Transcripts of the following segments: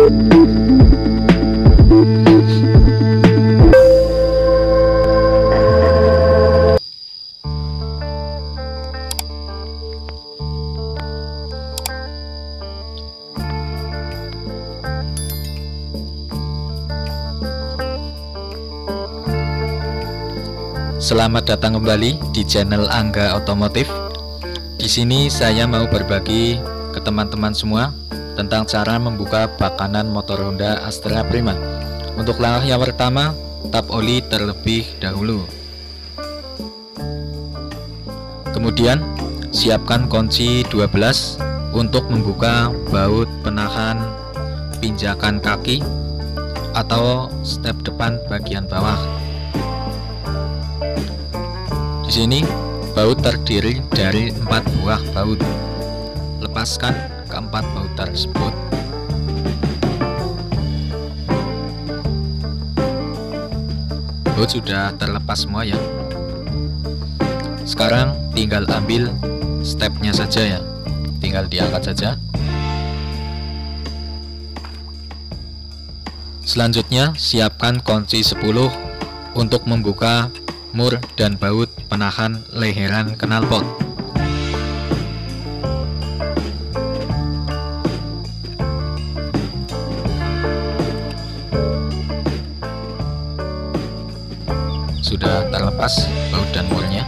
Selamat datang kembali di channel Angga Otomotif. Di sini saya mau berbagi ke teman-teman semua tentang cara membuka bak kanan motor Honda Astra Prima. Untuk langkah yang pertama, tap oli terlebih dahulu. Kemudian, siapkan kunci 12 untuk membuka baut penahan pinjakan kaki atau step depan bagian bawah. Di sini baut terdiri dari 4 buah baut. Lepaskan keempat baut tersebut. Baut sudah terlepas semua ya. Sekarang tinggal ambil stepnya saja ya. Tinggal diangkat saja. Selanjutnya siapkan kunci 10 untuk membuka mur dan baut penahan leheran knalpot. Sudah terlepas baut dan murnya.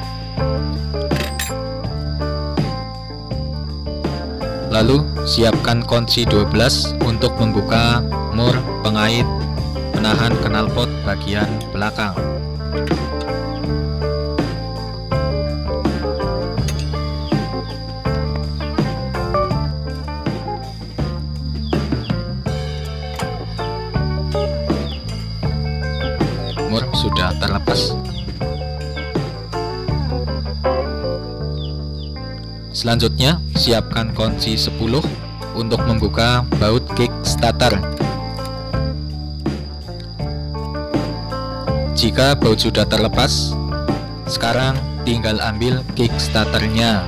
Lalu siapkan kunci 12 untuk membuka mur pengait penahan knalpot bagian belakang. Sudah terlepas. Selanjutnya siapkan kunci 10 untuk membuka baut kick starter. Jika baut sudah terlepas, sekarang tinggal ambil kick starternya.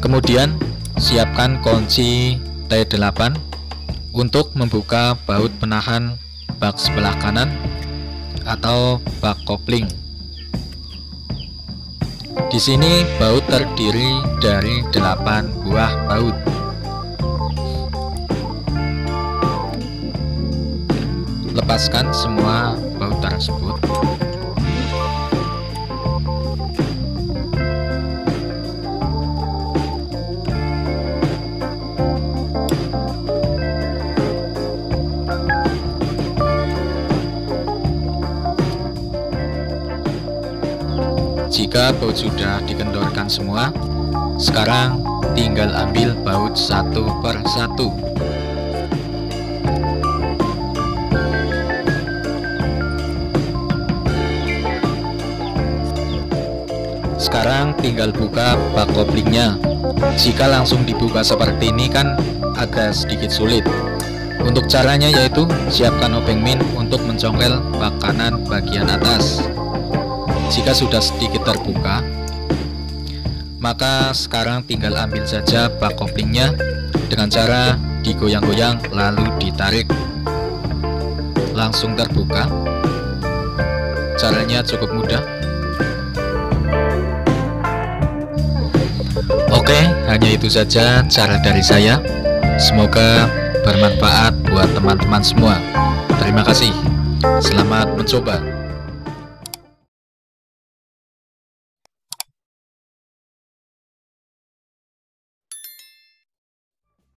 Kemudian siapkan kunci T8 untuk membuka baut penahan bak sebelah kanan atau bak kopling. Di sini baut terdiri dari 8 buah baut. Lepaskan semua baut tersebut. Jika baut sudah dikendorkan semua, sekarang tinggal ambil baut satu per satu. Sekarang tinggal buka bak koplingnya. Jika langsung dibuka seperti ini kan agak sedikit sulit. Untuk caranya yaitu siapkan obeng min untuk mencongkel bak kanan bagian atas. Jika sudah sedikit terbuka, maka sekarang tinggal ambil saja bak koplingnya dengan cara digoyang-goyang lalu ditarik. Langsung terbuka. Caranya cukup mudah. Oke, hanya itu saja cara dari saya. Semoga bermanfaat buat teman-teman semua. Terima kasih. Selamat mencoba.